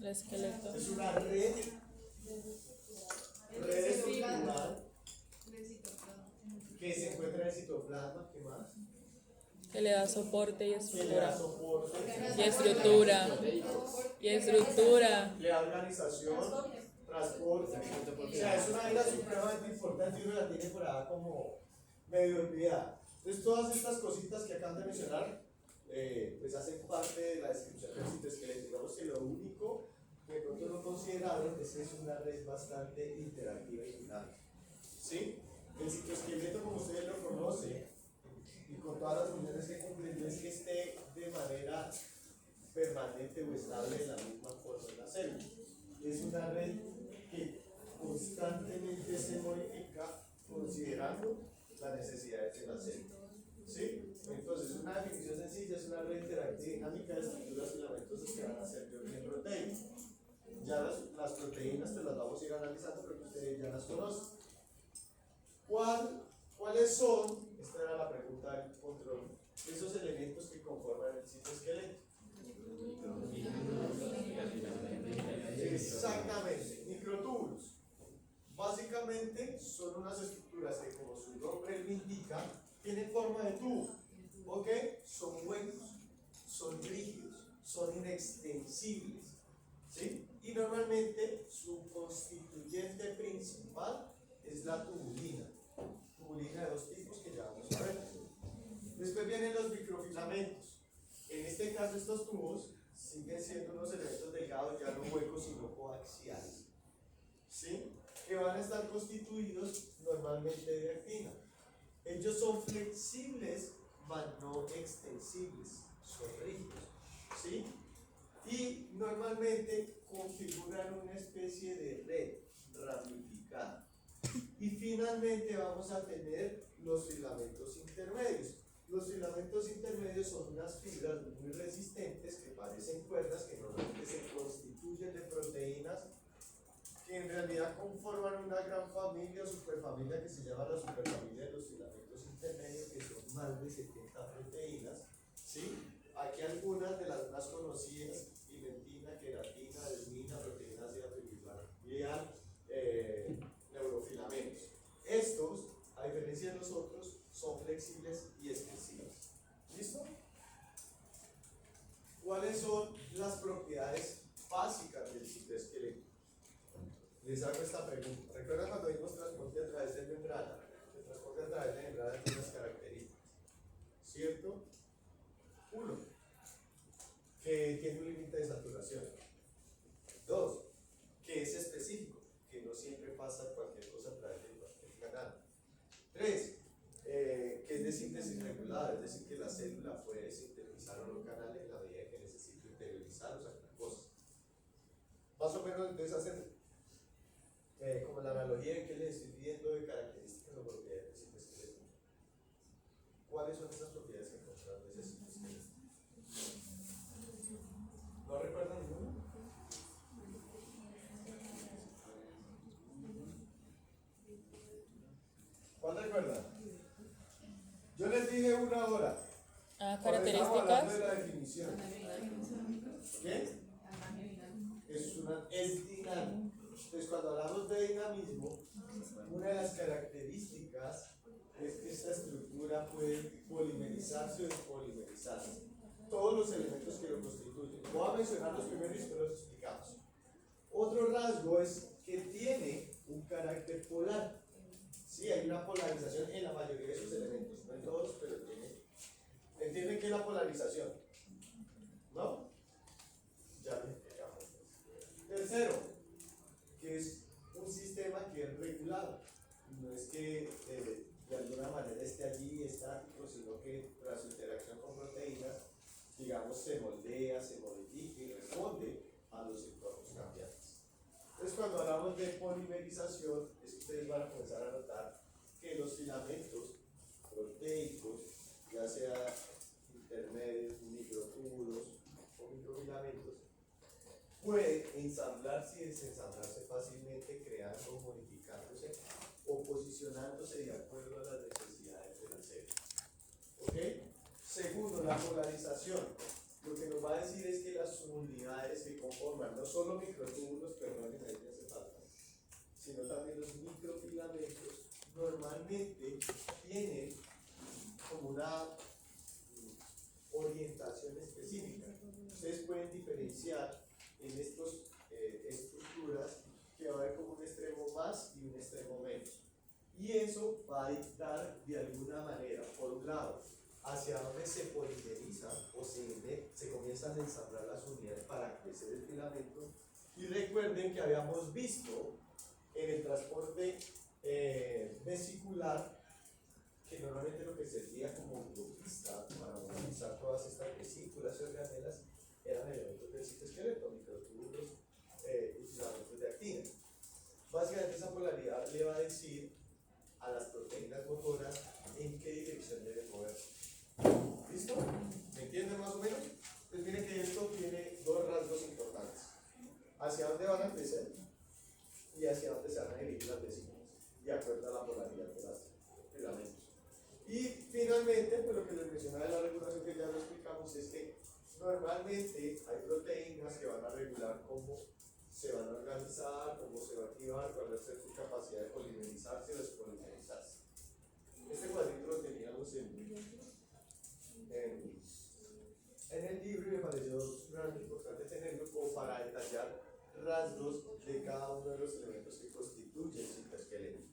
El esqueleto. Es una red estructural que se encuentra en el citoplasma. ¿Qué más? Que le da soporte y Que le da estructura. soporte. Y estructura. Y estructura. Le da organización, transporte. O sea, es una vida supremamente importante y uno la tiene por ahí como medio olvidada. Entonces, todas estas cositas que acaban de mencionar, pues hacen parte de la descripción del citoesqueleto. Digamos que lo único que de pronto no consideraron es que es una red bastante interactiva y dinámica. ¿Sí? El citoesqueleto, como ustedes lo conocen, y con todas las funciones que cumplen, no es que esté de manera permanente o estable de la misma forma en la célula. Es una red que constantemente se modifica considerando las necesidades de la célula. ¿Sí? Entonces, una definición sencilla es una red interactiva y dinámica de estructuras filamentosas que van a ser de origen proteico. Ya las proteínas te las vamos a ir analizando porque ustedes ya las conocen. ¿Cuáles son? Esta era la pregunta del control. Esos elementos que conforman el citoesqueleto. Exactamente, microtúbulos. Básicamente son unas estructuras que, como su nombre lo indica, tienen forma de tubo. ¿Ok? Son huecos, son rígidos, son inextensibles. ¿Sí? Y normalmente su constituyente principal es la tubulina. Tubulina de dos tipos que ya vamos a ver. Después vienen los microfilamentos. En este caso, estos tubos siguen siendo unos elementos delgados, ya no huecos, sino coaxiales. ¿Sí? Que van a estar constituidos normalmente de actina. Ellos son flexibles, mas no extensibles, son rígidos. ¿Sí? Y normalmente configuran una especie de red ramificada. Y finalmente vamos a tener los filamentos intermedios. Los filamentos intermedios son unas fibras muy resistentes que parecen cuerdas, que normalmente se constituyen de proteínas que en realidad conforman una gran familia o superfamilia que se llama la superfamilia de los filamentos intermedios, que son más de 70 proteínas. ¿Sí? Aquí algunas de las más conocidas: pimentina, queratina, adenina, proteínas de atribular, neurofilamentos. Estos, a diferencia de los otros, son flexibles y extensivos. ¿Listo? ¿Cuáles son las propiedades básicas del citoesqueleto? Les hago esta pregunta. ¿Recuerdan cuando vimos transporte a través de membrana? El transporte a través de membrana tiene unas características, ¿cierto? Uno, que tiene un límite de saturación. Dos, que es específico, que no siempre pasa cualquier cosa a través de cualquier canal. Tres, que es de síntesis regulada, es decir, que la célula puede sintetizar unos canales en la medida que necesite interiorizar o sacar cosas. Más o menos, entonces hacen como la analogía que les estoy pidiendo de características o propiedades del citoesqueleto. ¿Cuáles son esas propiedades que encontramos de ese citoesqueleto? ¿No recuerdan ninguno? ¿Cuál recuerdan? Yo les dije una hora. Características. Hablando de la definición. ¿Qué? Es dinámico. Entonces, cuando hablamos de dinamismo, una de las características es que esta estructura puede polimerizarse o despolimerizarse. Todos los elementos que lo constituyen. Voy a mencionar los primeros y después los explicamos. Otro rasgo es que tiene un carácter polar. Sí, hay una polarización en la mayoría de sus elementos, no en todos, pero tiene. ¿Entienden qué es la polarización? ¿No? Ya lo explicamos. Tercero, que es un sistema que es regulado. No es que de alguna manera esté allí estático, sino que tras su interacción con proteínas, digamos, se moldea, se modifica y responde a los entornos cambiantes. Entonces, cuando hablamos de polimerización, es que ustedes van a comenzar a notar que los filamentos proteicos, ya sea intermedios, microtúbulos o microfilamentos, pueden ensamblarse y desensamblarse fácilmente, creando, modificándose o posicionándose de acuerdo a las necesidades de la célula. ¿Ok? Segundo, la polarización. lo que nos va a decir es que las unidades que conforman no solo microtúbulos, perdonen, ahí me hace falta, sino también los microfilamentos, normalmente tienen como una orientación específica. Ustedes pueden diferenciar en estas estructuras que va a haber como un extremo más y un extremo menos. Y eso va a dictar de alguna manera, por un lado, hacia dónde se polimeriza o se comienzan a ensamblar las unidades para crecer el filamento. Y recuerden que habíamos visto en el transporte vesicular que normalmente lo que servía como autopista para movilizar todas estas vesículas y organelas eran elementos del citoesqueleto, microtúbulos y filamentos de actina. Básicamente esa polaridad le va a decir a las proteínas motoras en qué dirección deben moverse. ¿Listo? ¿Me entienden más o menos? Pues miren que esto tiene dos rasgos importantes. Hacia dónde van a crecer y hacia dónde se van a dirigir las vesículas, de acuerdo a la polaridad de los filamentos. Y finalmente, pues lo que les mencionaba de la regulación que ya lo explicamos es que normalmente hay proteínas que van a regular cómo se van a organizar, cómo se va a activar, cuál va a ser su capacidad de polimerizarse o despolimerizarse. Este cuadrito lo teníamos en el libro y me pareció realmente importante tenerlo como para detallar rasgos de cada uno de los elementos que constituyen el citoesqueleto.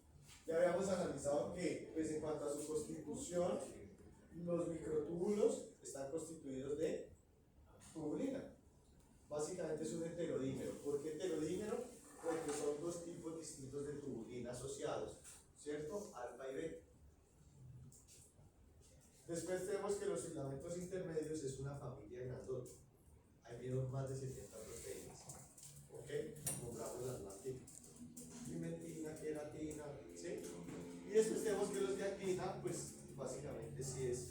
Ya habíamos analizado que, pues en cuanto a su constitución, los microtúbulos están constituidos de tubulina. Básicamente es un heterodímero. ¿Por qué heterodímero? Porque son dos tipos distintos de tubulina asociados, ¿cierto? Alfa y beta. Después tenemos que los filamentos intermedios es una familia grandota. Hay más de 70 proteínas. ¿Ok? Nombramos las más típicas. Pimentina, queratina, ¿sí? Y después tenemos que los de actina, pues básicamente sí es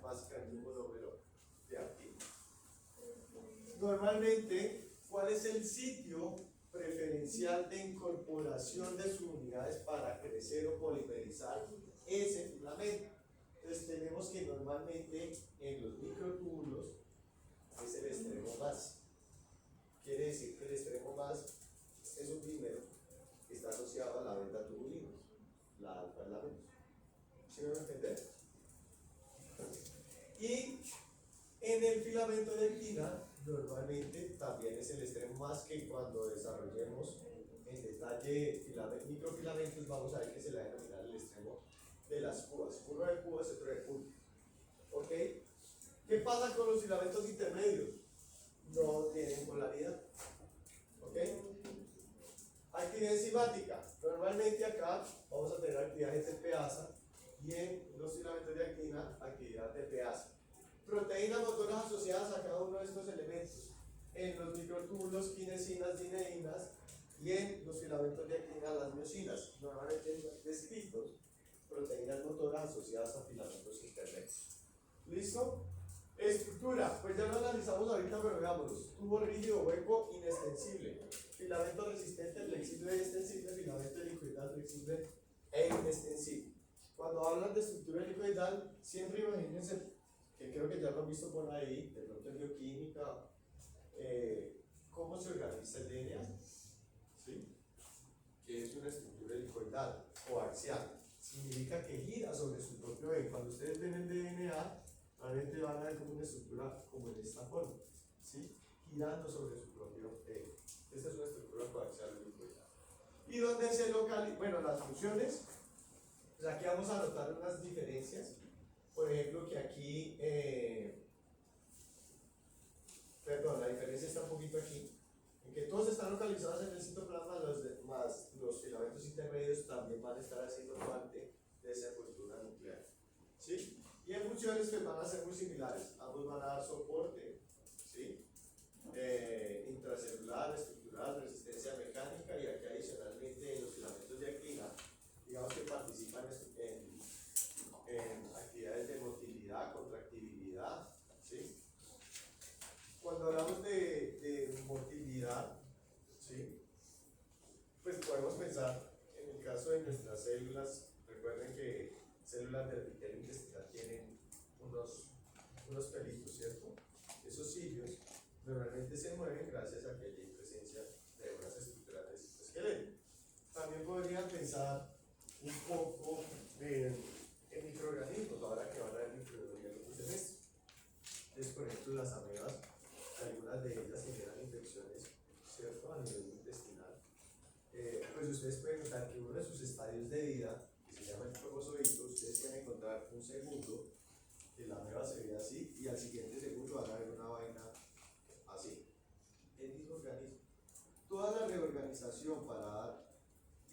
básicamente un monómero de actina. Normalmente, ¿cuál es el sitio preferencial de incorporación de sus unidades para crecer o polimerizar ese filamento? Entonces tenemos que normalmente en los microtúbulos es el extremo más. Quiere decir que el extremo más es un dímero que está asociado a la beta tubulina, la alfa es la menos. ¿Sí me van a entender? Y en el filamento de actina normalmente también es el extremo más, que cuando desarrollemos en detalle microfilamentos vamos a ver que se le va a denominar el extremo de las púas. Uno de púas y otro de punta. ¿Ok? ¿Qué pasa con los filamentos intermedios? No tienen polaridad. ¿Ok? Actividad enzimática. Normalmente acá vamos a tener actividad GTPasa y en los filamentos de actina actividad TPasa. Proteínas motoras asociadas a cada uno de estos elementos. En los microtúbulos, quinesinas, dineínas, y en los filamentos de actina, las miosinas. Normalmente descritos proteínas motoras asociadas a filamentos intermedios. ¿Listo? Estructura, pues ya lo analizamos ahorita, pero veámoslos. Tubo rígido, hueco, inextensible. Filamento resistente, flexible y extensible. Filamento helicoidal, flexible e inextensible. Cuando hablan de estructura helicoidal, siempre imagínense, que creo que ya lo han visto por ahí, de pronto en bioquímica, cómo se organiza el DNA. ¿Sí? Que es una estructura helicoidal o axial. Significa que gira sobre su propio eje. Cuando ustedes ven el DNA, realmente van a ver como una estructura como en esta forma, ¿sí? Girando sobre su propio eje. Esta es una estructura coaxial helicoidal. ¿Y dónde se localiza? Bueno, las funciones, pues aquí vamos a notar unas diferencias. Por ejemplo, que aquí, perdón, la diferencia está un poquito aquí. En que todos están localizados en el citoplasma, más los filamentos intermedios también van a estar haciendo parte de esa envoltura nuclear. ¿Sí? Y en funciones que van a ser muy similares. Ambos van a dar soporte, ¿sí? Intracelular, estructural, resistencia mecánica, y aquí adicionalmente en los filamentos de actina, digamos que participan en actividades de motilidad, contractibilidad, ¿sí? Cuando hablamos de motilidad, ¿sí? Pues podemos pensar en el caso de nuestras células. Recuerden que células del epitelio intestinal tienen unos pelitos, ¿cierto? Esos gracias a que hay presencia de unas estructuras del citoesqueleto. También podrían pensar un poco en microorganismos, ahora que van a ver microbiología en otro semestre. Entonces, por ejemplo, las amebas, algunas de ellas generan infecciones, ¿cierto?, a nivel intestinal. Pues ustedes pueden notar que uno de sus estadios de vida, que se llama el trofozoito, ustedes pueden encontrar un segundo, que la ameba se ve así, y al siguiente segundo van a ver una vaina así. El mismo organismo. Toda la reorganización para dar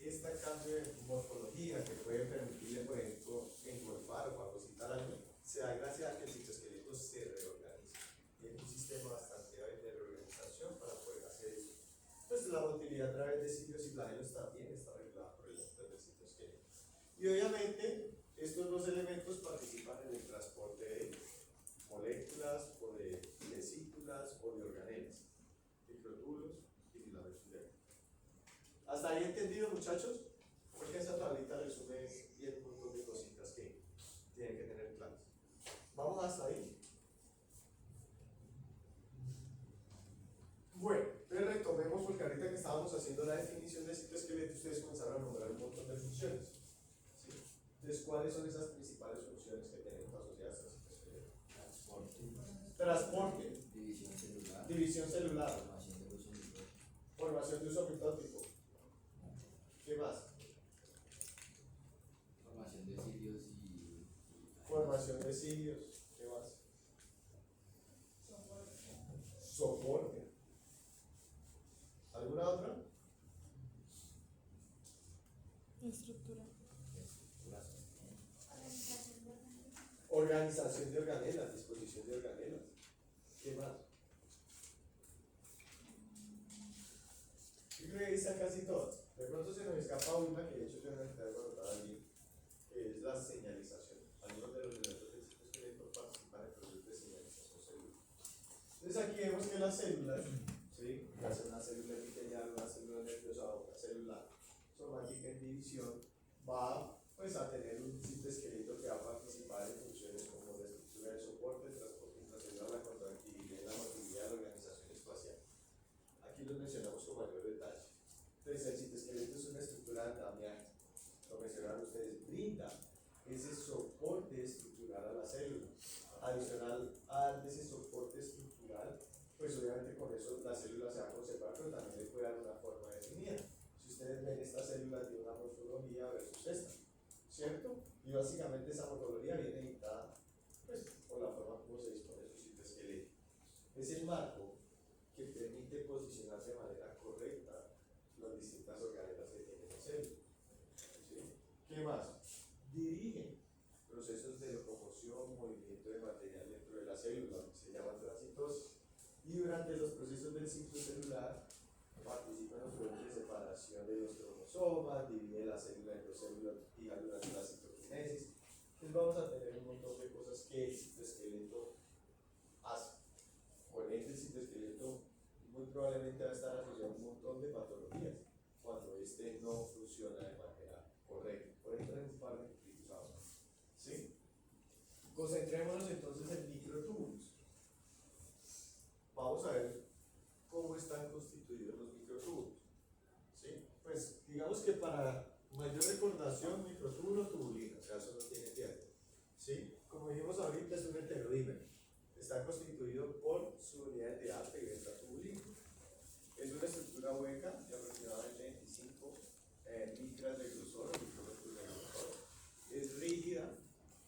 este cambio de morfología que puede permitirle, por ejemplo, engolfar o fagocitar algo, se da gracias a que el citoesqueleto se reorganiza. Tiene un sistema bastante hábil de reorganización para poder hacer eso. Pues la motilidad a través de cilios y flagelos también está regulada por el citoesqueleto. Y obviamente, estos dos elementos participan en el transporte de moléculas o de vesículas o de organelas, microtúbulos y filamentos de agua. ¿Hasta ahí entendido, muchachos? Porque esa tablita resume bien un montón de cositas que tienen que tener claras. ¿Vamos hasta ahí? Bueno, entonces retomemos porque ahorita que estábamos haciendo la definición de citoesqueleto, ustedes comenzaron a nombrar un montón de funciones. ¿Sí? Entonces, ¿cuáles son esas principales funciones que tenemos asociadas al citoesqueleto? Transporte. División celular. Formación de uso mitótico. ¿Qué más? Formación de cilios. ¿Qué más? Soporte. ¿Alguna otra? Estructura. Organización de organelas, disposición de organelas. ¿Qué más? Yo creo que ahí está casi todo. De pronto se nos escapa una que de hecho yo no necesito anotar allí, que es la señalización. Algunos de los elementos del citoesqueleto participan en procesos de señalización celular. Entonces aquí vemos que las células, ¿sí?, ya sea una célula epitelial, una célula nerviosa o una célula somática en división, va pues a tener un citoesqueleto que va a participar en funciones como la estructura del soporte, el transporte intracelular, la contractilidad, la motilidad, la organización espacial. Aquí los mencionamos con mayor detalle. Entonces el citoesqueleto es una estructura andamiaje, lo mencionaron ustedes, brinda ese soporte estructural a la célula. Adicional a ese soporte estructural, pues obviamente con eso la célula se va a conservar, pero también le puede dar una forma definida. Si ustedes ven, esta célula tiene una morfología versus esta, ¿cierto? Y básicamente esa morfología viene dictada pues, por la forma como se dispone su citoesqueleto. Es el marco que permite posicionar de manera correcta las distintas organelas que tiene la célula. ¿Sí? ¿Qué más? Dirige procesos de locomoción, movimiento de material dentro de la célula, que se llama transitosis. Y durante los procesos del ciclo celular participa en los procesos de separación de los cromosomas, divide la célula en dos células hija durante la citoquinesis. Entonces vamos a tener un montón de cosas que el citoesqueleto hace. Por ende, el citoesqueleto muy probablemente va a estar asociado a un montón de patologías cuando este no funciona de manera correcta. Por ejemplo, en un par de puntitos ahora. ¿Sí? Concentrémonos entonces en microtúbulos. Vamos a ver cómo están constituidos los microtúbulos. ¿Sí? Pues digamos que para mayor recordación, microtúbulo tubulino, o sea, eso no tiene pierde. ¿Sí? Como dijimos ahorita, es un heterodímero. Está constituido por subunidades de alfa y beta tubulino. Es una estructura hueca de aproximadamente 25 micras de grosor, micrómetros de grosor. Es rígida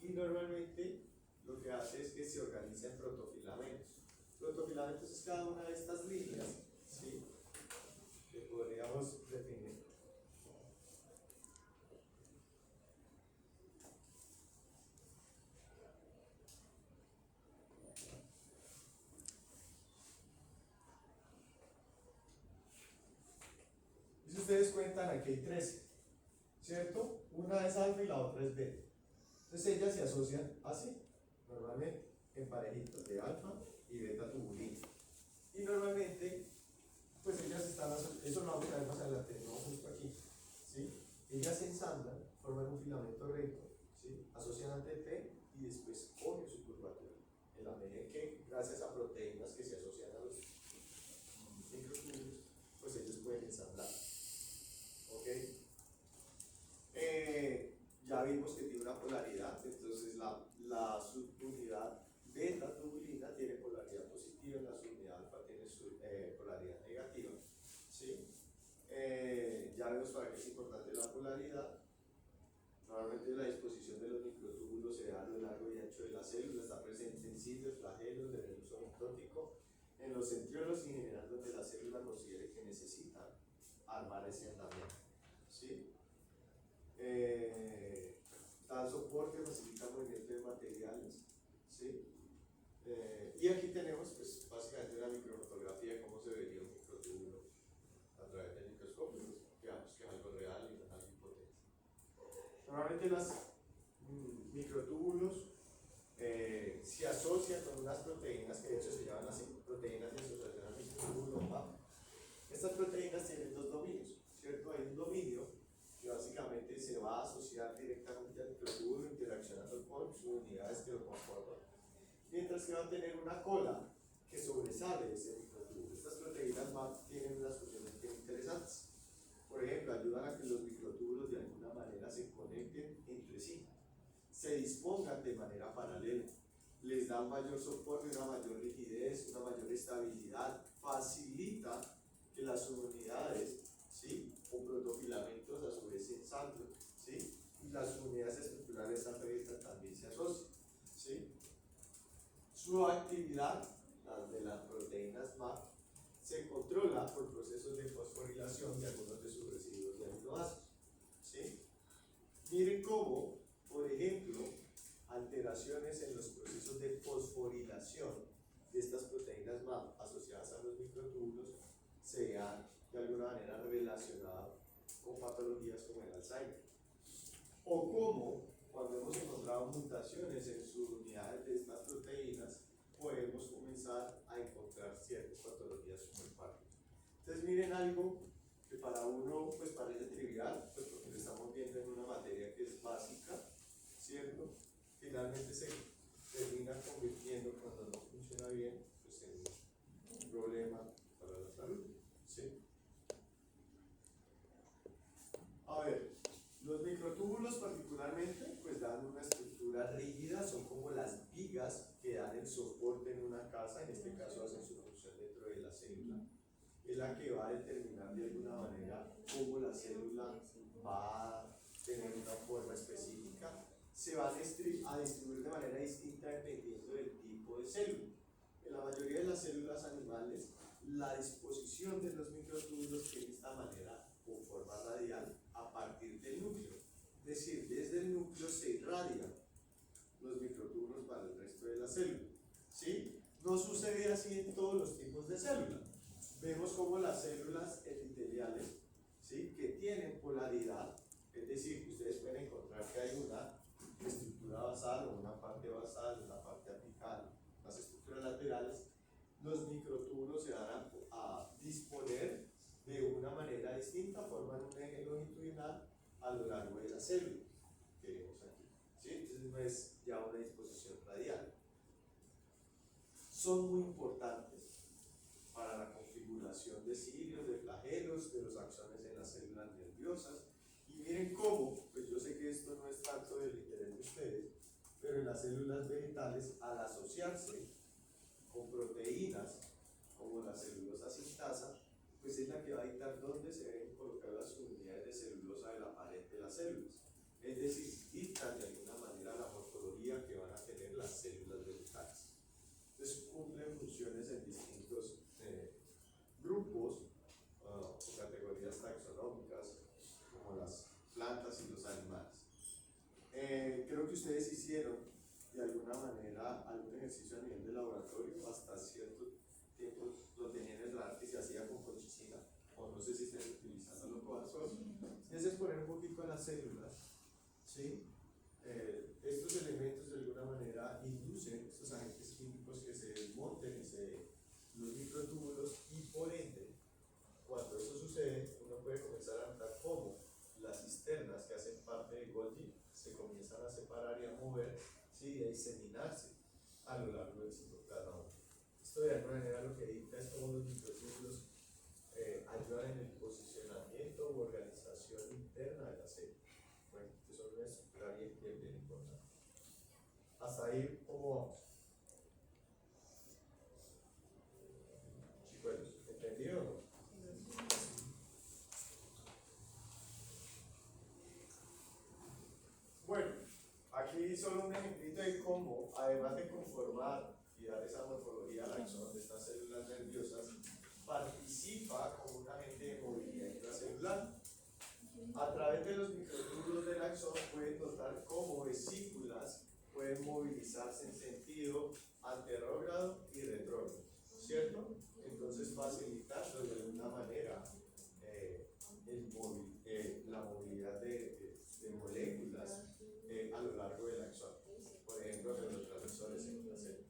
y normalmente lo que hace es que se organiza en protofilamentos. Protofilamentos es cada una de estas líneas, ¿sí?, que podríamos definir. Y si ustedes cuentan, aquí hay 13, ¿cierto? Una es alfa y la otra es beta. Entonces ellas se asocian así, normalmente, en parejitas de alfa y beta tubulino. Y normalmente, pues ellas están asociadas, eso lo vamos a ver más adelante, no justo aquí, ¿sí? Ellas se ensamblan, forman un filamento recto, ¿sí?, asocian ante P y después cogen su curvatura. En la medida en que, gracias a proteínas que se asocian a los Ya vemos para qué es importante la polaridad. Normalmente la disposición de los microtúbulos se da a lo largo y ancho de la célula, está presente en sitios, flagelos, en el uso mitótico, en los centriolos y en general donde la célula considere que necesita armar ese andamiaje. ¿Sí? Da soporte, facilita movimiento de materiales. ¿Sí? Y aquí tenemos pues, básicamente una microfotografía de cómo se vería un microtúbulo a través del microscopio. Digamos que es algo real y no es algo hipotético. Normalmente los microtúbulos se asocian con unas proteínas que de hecho se llaman así, proteínas de asociación al microtúbulo. Estas proteínas tienen dos dominios, ¿cierto? Hay un dominio que básicamente se va a asociar directamente al microtúbulo interaccionando con sus unidades que lo conforman, mientras que va a tener una cola que sobresale de ese microtúbulo. Estas proteínas tienen unas funciones bien interesantes. Por ejemplo, ayudan a que los microtúbulos de alguna manera se conecten entre sí, se dispongan de manera paralela, les dan mayor soporte, una mayor rigidez, una mayor estabilidad, facilita que las unidades, ¿sí?, o protofilamentos a su vez se ensamblen, ¿sí?, y las unidades estructurales abiertas también se asocian, ¿sí? Su actividad, la de las proteínas MAP, se controla por procesos de fosforilación de algunos de sus residuos de aminoácidos, ¿sí? Miren cómo, por ejemplo, alteraciones en los procesos de fosforilación de estas proteínas MAP asociadas a los microtúbulos se han de alguna manera relacionado con patologías como el Alzheimer. O cómo, cuando hemos encontrado mutaciones en sus unidades de estas proteínas, podemos comenzar a encontrar ciertas patologías como el Parkinson. Entonces miren algo que para uno pues parece trivial, pues porque lo estamos viendo en una materia que es básica, ¿cierto? Finalmente se termina convirtiendo, cuando no funciona bien, pues en un problema para la salud, ¿sí? A ver, los microtúbulos particularmente pues dan una estructura rígida, son como las vigas que dan el soporte en una casa, en este caso hacen su función dentro de la célula, es la que va a determinar de alguna manera cómo la célula va a tener una forma específica, se van a distribuir de manera distinta dependiendo del tipo de célula. En la mayoría de las células animales, la disposición de los microtúbulos tiene esta manera con forma radial a partir del núcleo. Es decir, desde el núcleo se irradian los microtúbulos para el resto de la célula. ¿Sí? No sucede así en todos los tipos de células. Vemos como las células epiteliales, ¿sí?, que tienen polaridad, es decir, que ustedes pueden encontrar que hay una estructura basal o una parte basal, una parte apical, las estructuras laterales, los microtúbulos se van a disponer de una manera distinta, forman un eje longitudinal a lo largo de la célula que vemos aquí, ¿sí? Entonces no es ya una disposición radial. Son muy importantes para la configuración de cilios, de flagelos, de los axones en las células nerviosas. Y miren cómo, pues yo sé que esto no es tanto del interés de ustedes, pero en las células vegetales, al asociarse con proteínas como la celulosa sintasa, pues es la que va a dictar dónde se deben colocar las unidades de celulosa de la pared de las células. Es decir, dictan de alguna manera la morfología que van a tener las células vegetales. Entonces cumplen funciones en distintos grupos o categorías taxonómicas como las plantas y los animales. Creo que ustedes hicieron de alguna manera algún ejercicio a nivel de laboratorio, hasta cierto tiempo lo tenían en el radar que se hacía con colchicina, o no sé si están utilizándolo con azul. Es exponer un poquito a las células, ¿sí? Estos elementos de alguna manera inducen estos agentes químicos que se desmonten los microtúbulos, y por ende, cuando eso sucede, uno puede comenzar a notar cómo las cisternas que hacen parte de Golgi se comienzan a separar y a mover, ¿sí?, y a diseminarse a lo largo del citoplasma. Esto de alguna manera lo que dicta es cómo los microtúbulos ayudan en el posicionamiento u organización interna de la célula. Bueno, que son una estructura bien importante. Hasta ahí, ¿cómo vamos? Chicos, ¿entendido o no? aquí solo un ejemplito de cómo, además de conformar y dar esa morfología al axón de estas células nerviosas, participa como un agente de movilidad intracelular. A través de los microtúbulos del axón pueden notar cómo vesículas pueden movilizarse en sentido anterrógrado y retrógrado, ¿cierto? Entonces facilitar de alguna manera la movilidad de moléculas a lo largo del axón, por ejemplo, neurotransmisores en una célula.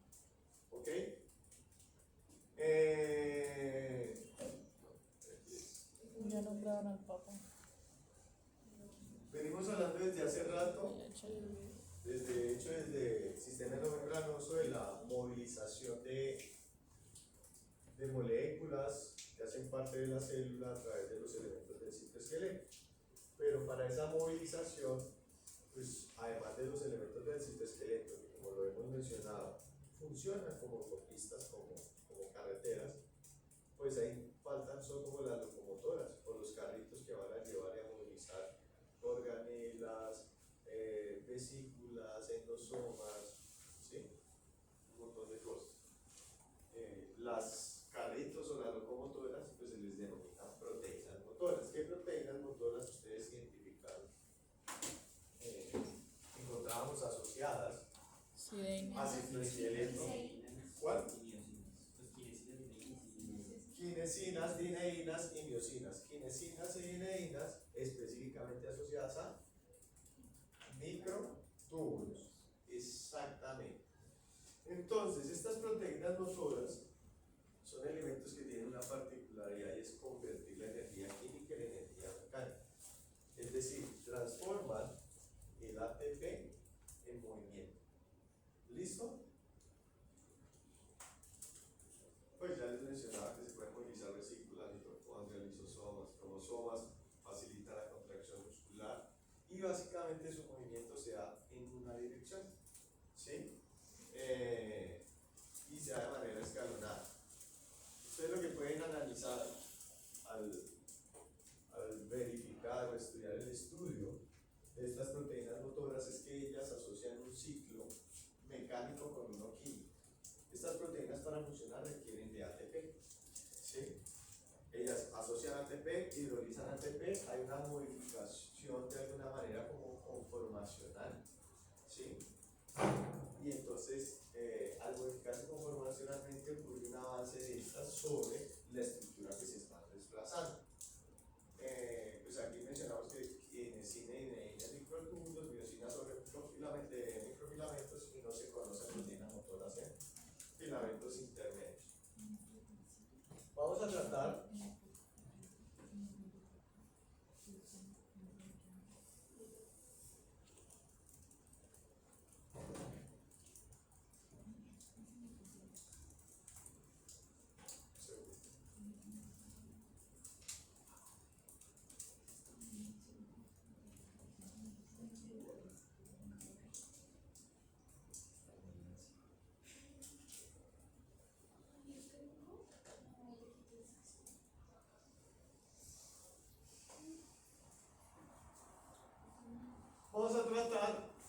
¿Ok? Ya nombraron al Papa. Venimos hablando desde hace rato, desde el sistema endomembranoso, de la movilización de moléculas que hacen parte de la célula a través de los elementos del citoesqueleto. Pero para esa movilización, pues además de los elementos del citoesqueleto, que como lo hemos mencionado, funcionan como autopistas, como carreteras, pues ahí faltan son como las locomotoras o los carritos que van a llevar y a movilizar organelas, vesículas, endosomas, ¿sí? Un montón de cosas. Las carritos o las locomotoras, pues se les denomina proteínas motoras. ¿Qué proteínas motoras ustedes identificaron? Encontrábamos asociadas a citoesqueleto. ¿Cuál? Quinesinas, dineínas y miosinas. Quinesinas y dineínas específicamente asociadas a microtúbulos. Exactamente. Entonces, estas proteínas motoras son elementos que tienen una particularidad y es convertir la energía química en energía mecánica. Es decir, transforman el ATP en movimiento. ¿Listo? Pues ya les mencionaba que se pueden movilizar vesículas, mitocondrias, lisosomas, cromosomas, facilita la contracción muscular y básicamente su movimiento se da en una dirección, ¿sí? Y se da de manera escalonada. Ustedes lo que pueden analizar al verificar o estudiar el estudio de estas proteínas motoras es que ellas asocian un ciclo mecánico con uno químico. Estas proteínas para funcionar requieren de ATP, ¿sí? Ellas asocian ATP, hidrolizan ATP, hay una modificación de alguna manera como conformacional, ¿sí? Y entonces al modificarse conformacionalmente ocurre un avance de estas sobre la estructura que se está desplazando. Pues aquí mencionamos que quinesinas y dineínas microtúbulos, miosinas sobre microfilamentos y no se conocen proteínas motoras en filamentos intermedios. Vamos a tratar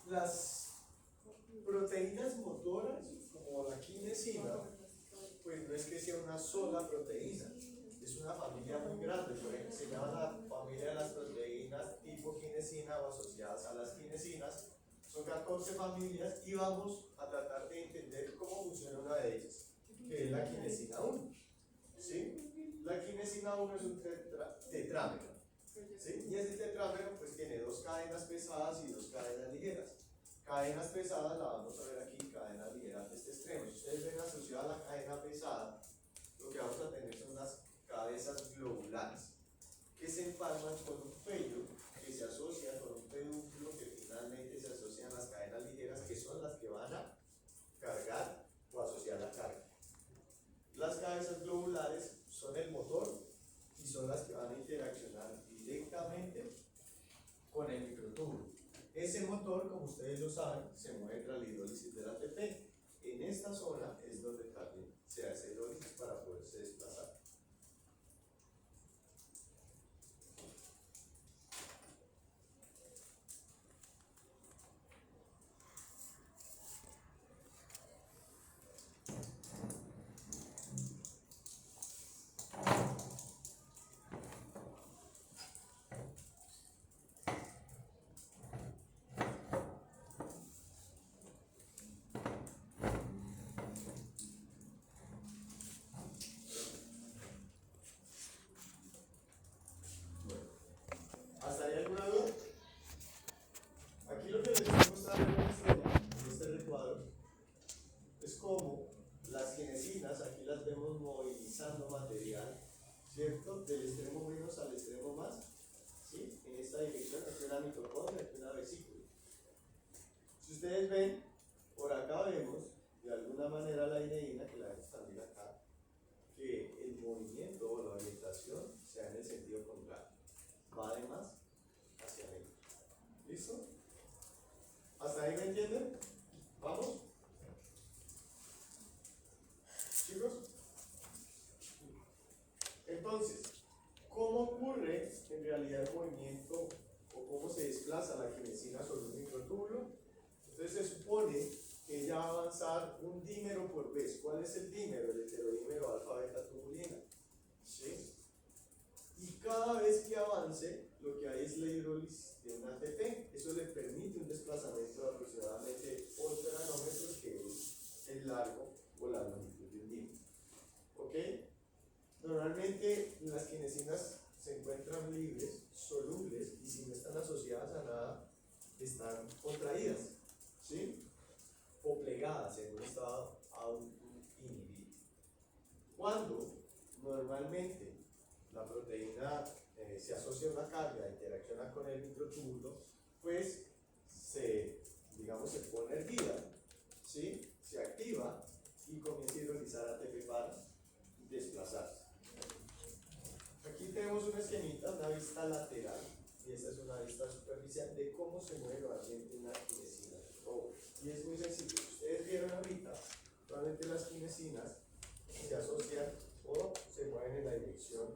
las proteínas motoras, como la quinesina, pues no es que sea una sola proteína, es una familia muy grande. Por ejemplo, se llama la familia de las proteínas tipo quinesina o asociadas a las quinesinas. Son 14 familias y vamos a tratar de entender cómo funciona una de ellas, que es la quinesina 1. ¿Sí? La quinesina 1 es un tetrámero. ¿Sí? Y ese tetrámero pues tiene dos cadenas pesadas y dos cadenas ligeras. Cadenas pesadas la vamos a ver aquí, cadenas ligeras de este extremo. Si ustedes ven asociada a la cadena pesada, lo que vamos a tener son unas cabezas globulares que se empalman con un cuello que se asocia con un pedúnculo que finalmente se asocian a las cadenas ligeras, que son las que van a cargar o asociar la carga. Las cabezas globulares son el motor y son las que van a interaccionar directamente con el microtúbulo. Ese motor, como ustedes lo saben, se mueve tras la hidrólisis del ATP. En esta zona es donde también se hace hidrólisis para poderse desplazar. del extremo menos al extremo más, ¿sí? En esta dirección, aquí una mitocondria, aquí una vesícula. Si ustedes ven, por acá vemos, de alguna manera la ineína, que la vemos también acá, que el movimiento o la orientación sea en el sentido contrario. Va de más hacia adentro. ¿Listo? ¿Hasta ahí me entienden? ¿Vamos? ¿Chicos? Entonces, ¿cómo ocurre en realidad el movimiento o cómo se desplaza la quinesina sobre un microtúbulo? Entonces se supone que ella va a avanzar un dímero por vez. ¿Cuál es el dímero? El heterodímero alfa-beta tubulina. ¿Sí? Y cada vez que avance, lo que hay es la hidrólisis de una ATP. Eso le permite un desplazamiento de aproximadamente 8 nanómetros, que es el largo o la longitud de un dímero. ¿Ok? Normalmente las quinesinas se encuentran libres, solubles, y si no están asociadas a nada, están contraídas, ¿sí? O plegadas en un estado inhibido. Cuando normalmente la proteína se asocia a una carga, interacciona con el microtúbulo, pues digamos, se pone erguida, ¿sí? Se activa y comienza a hidrolizar ATP para desplazarse. Aquí tenemos una esquemita, una vista lateral, y esta es una vista superficial de cómo se mueve normalmente una quinesina. Y es muy sencillo. Ustedes vieron ahorita, normalmente las quinesinas se asocian o se mueven en la dirección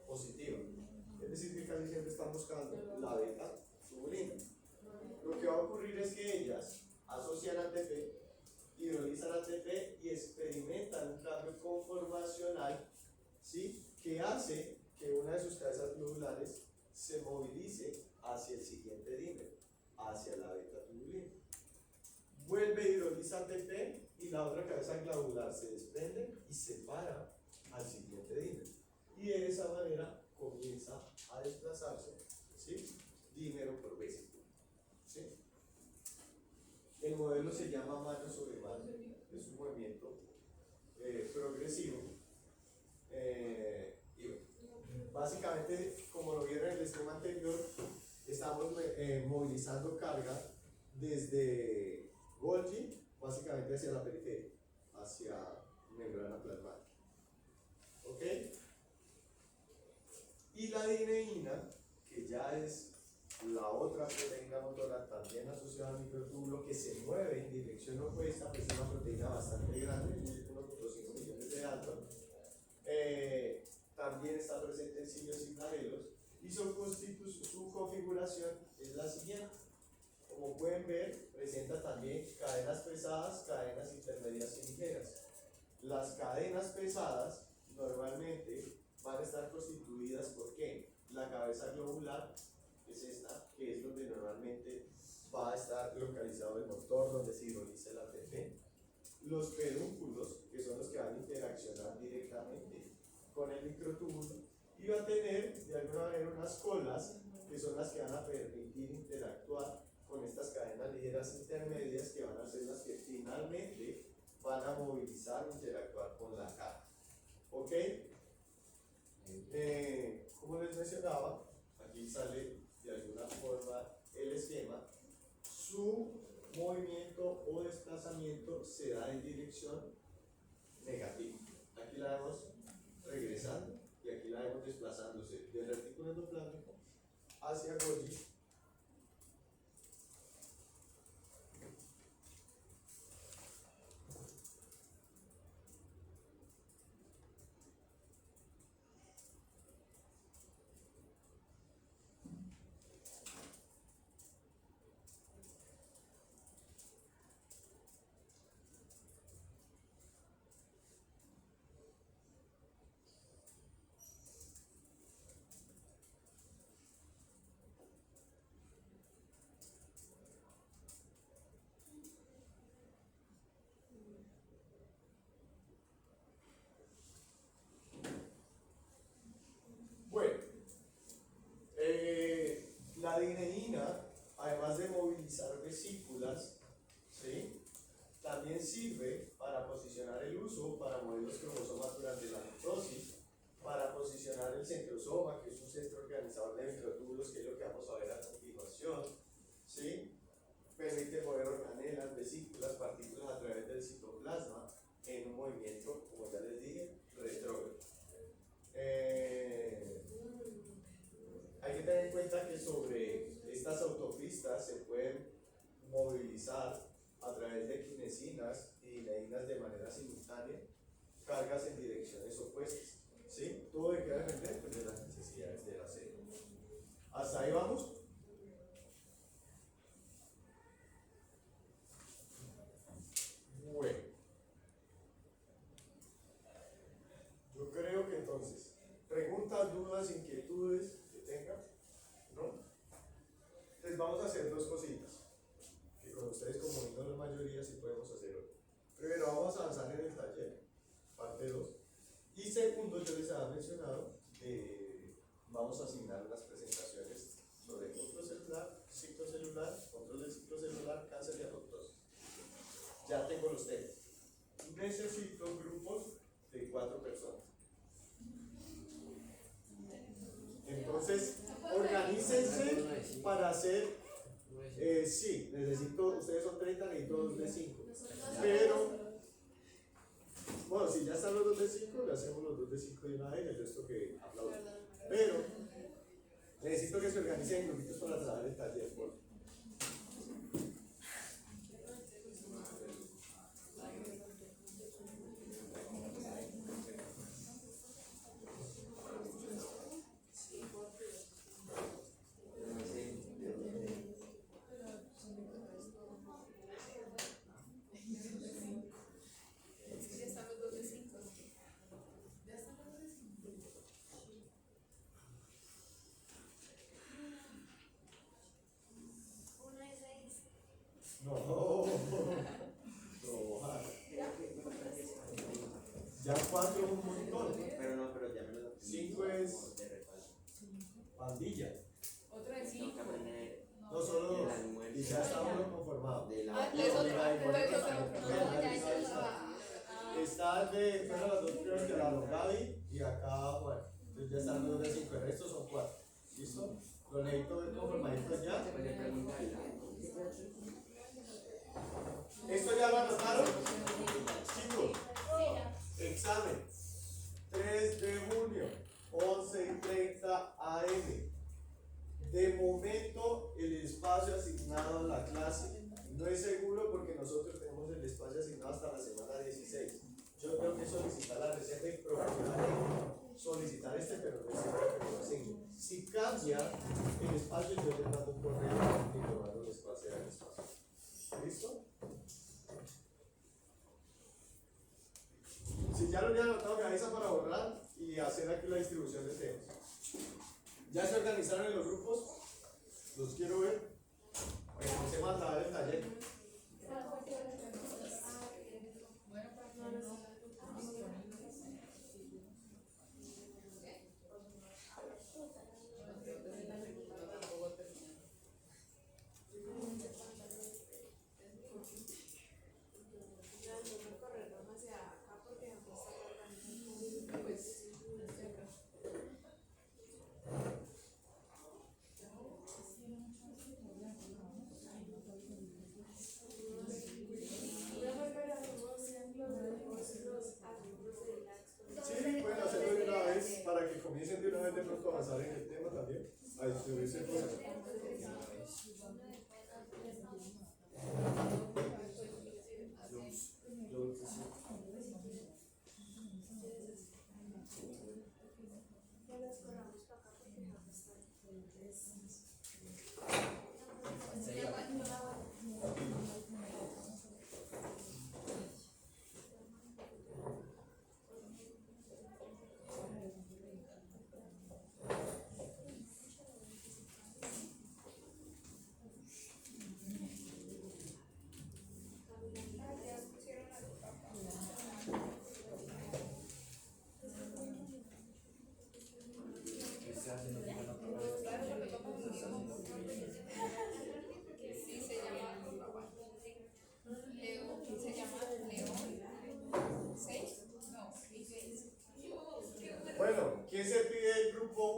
positiva. Es decir, que casi siempre están buscando la beta tubulina. Lo que va a ocurrir es que ellas asocian ATP, hidrolizan ATP y experimentan un cambio conformacional, ¿sí? Que hace que una de sus cabezas globulares se movilice hacia el siguiente dímero, hacia la beta tubulina. Vuelve a hidrolizar ATP y la otra cabeza globular se desprende y se para al siguiente dímero. Y de esa manera comienza a desplazarse, ¿sí? Dímero por vesícula, ¿sí? El modelo se llama mano sobre mano, es un movimiento progresivo. Y básicamente, como lo vieron en el esquema anterior, estamos movilizando carga desde Golgi, básicamente hacia la periferia, hacia membrana plasmática. ¿Ok? Y la dineína, que ya es la otra proteína motora también asociada al microtúbulo, que se mueve en dirección opuesta, pues es una proteína bastante grande, 1.5 millones de alto. También está presente en simios y flagelos, y su configuración es la siguiente. Como pueden ver, presenta también cadenas pesadas, cadenas intermedias y ligeras. Las cadenas pesadas normalmente van a estar constituidas por ¿qué? La cabeza globular, que es esta, que es donde normalmente va a estar localizado el motor, donde se hidroliza el ATP. Los pedúnculos, que son los que van a interaccionar directamente con el microtúbulo, y va a tener de alguna manera unas colas, que son las que van a permitir interactuar con estas cadenas ligeras intermedias, que van a ser las que finalmente van a movilizar o interactuar con la carga. ¿Ok? Como les mencionaba, aquí sale de alguna forma el esquema. Su movimiento o desplazamiento se da en dirección negativa. Aquí la vemos regresando y aquí la vemos desplazándose del retículo endoplasmático hacia Golgi. citosoma, que es un centro organizador de microtúbulos, que es lo que vamos a ver a continuación, ¿sí? Permite mover organelas, vesículas, partículas a través del citoplasma en un movimiento, como ya les dije, retrógrado. Hay que tener en cuenta que sobre estas autopistas se pueden movilizar a través de quinesinas y dineinas de manera simultánea cargas en direcciones opuestas, ¿sí? Todo hay que depender pues, de las necesidades de la célula. ¿Hasta ahí vamos? Bueno, yo creo que entonces, preguntas, dudas, inquietudes que tengan, ¿no? Entonces vamos a hacer dos cositas, que con ustedes como no la mayoría sí podemos hacer hoy. Primero vamos a avanzar en el taller, parte 2. Y segundo, yo les había mencionado, vamos a asignar unas presentaciones sobre control celular, control del ciclo celular, cáncer y apoptosis. Ya tengo los temas. Necesito grupos de 4 personas. Entonces, organícense para hacer, sí, necesito, ustedes son 30, necesito 2 de 5. Pero, bueno, si ya están los 2 de 5, le hacemos los 2 de 5 de una vez, el resto que aplaudan. Pero, necesito que se organicen en grupitos para trabajar el taller, por favor. Ya 4 es un montón. Pero ya me lo 5 es pandilla. Otra de 5. No, solo 2. Y ya está uno conformado. Está el de, bueno, los 2 primeros que la Gaby y acá Juan. Entonces ya están los 2 de 5. El resto son 4. ¿Listo? Lo necesito ver conformaditos ya. ¿Esto ya lo anotaron? Chicos, examen 3 de junio, 11:30 AM. De momento el espacio asignado a la clase no es seguro porque nosotros tenemos el espacio asignado hasta la semana 16. Yo tengo que solicitar la reserva y procuraré solicitar pero no es seguro que lo asigne. Si cambia el espacio, yo les mando un correo informando el espacio del espacio. ¿Listo? Si ya lo habían anotado, me avisa para borrar y hacer aquí la distribución de temas. ¿Ya se organizaron en los grupos? Los quiero ver. Comencemos a trabajar el taller. Sí, pueden hacerlo de una vez para que comiencen de una vez de pronto a avanzar en el tema también. A distribuirse cosas.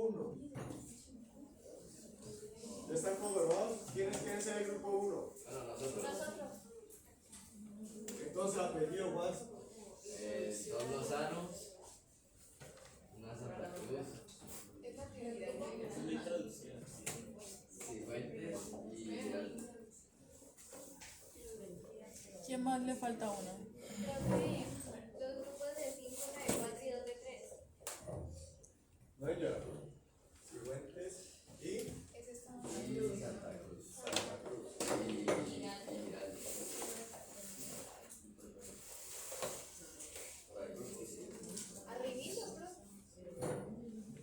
1? ¿Ya están conformados? ¿Quiénes quieren ser el grupo 1? Bueno, nosotros. Entonces, apellido más. Dos Lozanos, una Santa Cruz, Cifuentes y Giraldo. ¿Quién más le falta uno? Los grupos de 5, 9, 4 y 2 de 3. No hay ya. Cifuentes y Ese está Y Santa Cruz. Santa Cruz. Y Giraldo. Por ahí grupo sí. arribito, bro.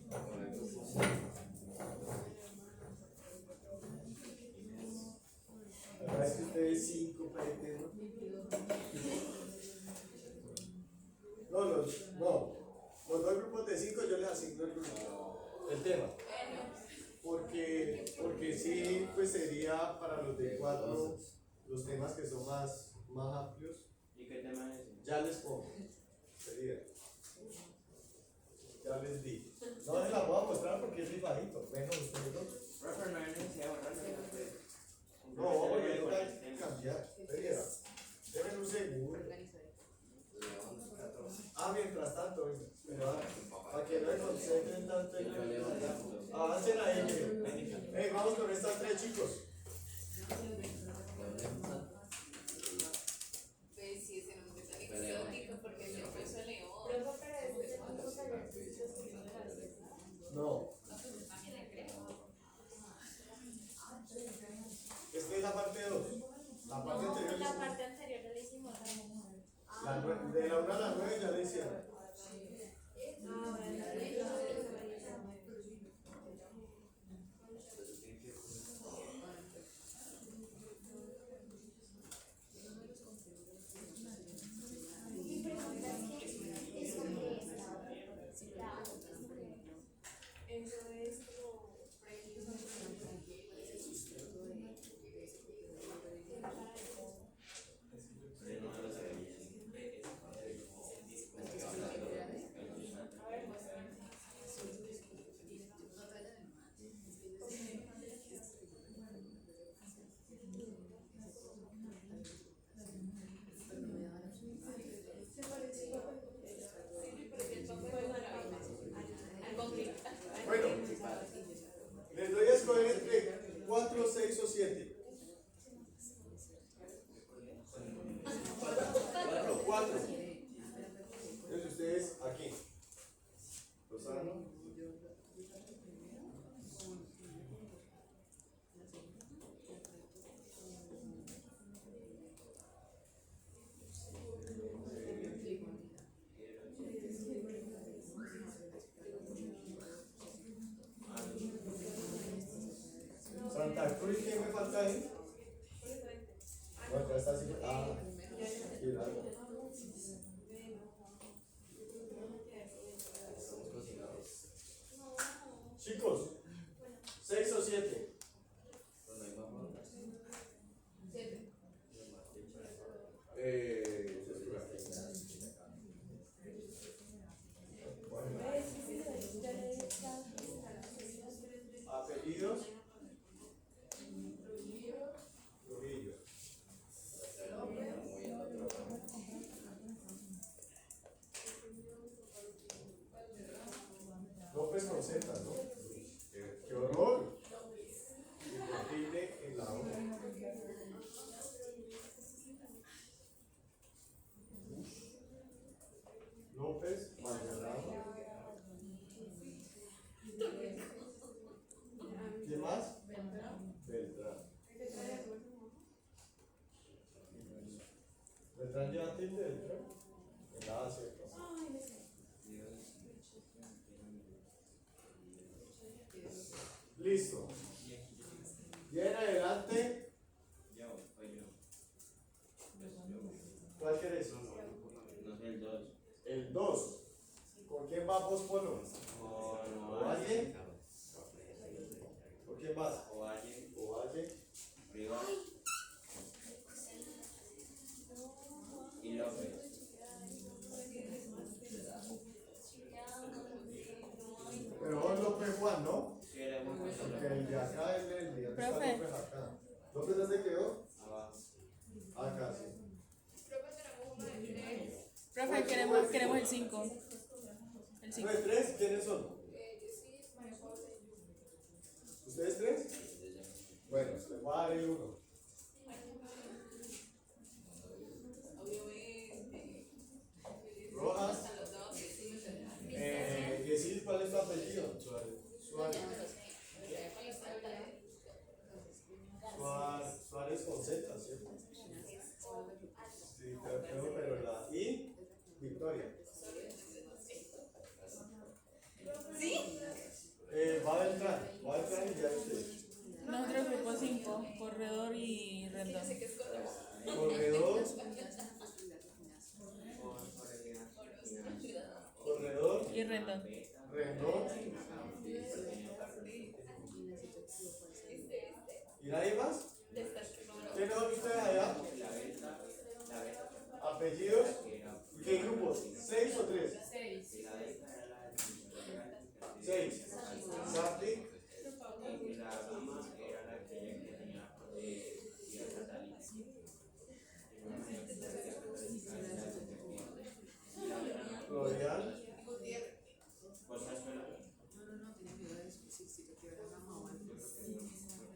Por ahí grupo sí. La verdad es que ustedes 5 países, ¿no? No, los dos grupos de 5 yo les asigno el tema. Porque sí, pues sería para los de 4 los temas que son más amplios. ¿Y qué tema es? Ya les pongo. Sería. Ya les di. No les la voy a mostrar porque es muy bajito. Menos ustedes dos. Profe, no hay necesidad de borrarlo. No, porque tengo que cambiar. Sería. Denme un segundo. Mientras tanto, para que no se concentren tanto en avancen ahí. Vamos con estas 3 chicos. Pues sí, ese nombre tan exótico porque se puso León. No. También le creo. Esta es la parte 2. La parte anterior. La parte anterior no le hicimos. De la 1 a la 9 ya le hicieron. Bueno, les doy a escoger entre 4, 6 o 7. 4. Entonces ustedes aquí. Lozano. Santa Cruz, ¿quién me falta ahí? No, acá está así. Giraldo. Chicos, 6 o 7. Apellidos. Trujillo. López con Z, ¿no? ¡Qué horror! Y por tilde en la O. López, Maldonado. ¿Quién más? Beltrán. ¿Beltrán lleva tilde Beltrán? En la A, ¿cierto? Listo. Y en adelante, ¿cuál querés? No sé, el 2. El 2. ¿Con quién va vos, Polo? ¿Ovalle? ¿Con quién vas? Ovalle. Rivas y López. Pero vos López Juan. Juan, ¿no? Sí, era muy Porque fácil. el de acá es el de acá. Profe. López acá. ¿López dónde quedó? Abajo. Acá, sí. Profe, tenemos uno de 3. Profe, queremos el 5. El 5. ¿Ustedes tres? ¿Quiénes son? Yesid, María Paula y yo. ¿Ustedes tres? Bueno, les voy a dar el 1. Rojas. Yesid, ¿cuál es tu apellido? Suárez. Suárez con Z, ¿cierto? Sí, creo, pero la I, Victoria. ¿Sí? Va a entrar y ya usted. Nosotros grupo 5, corredor y rendón. Corredor, corredor, Y rendón. Rendón. ¿Y nadie más? ¿Quiénes son ustedes allá? ¿Apellidos? ¿Qué grupos? ¿6 o 3? 6.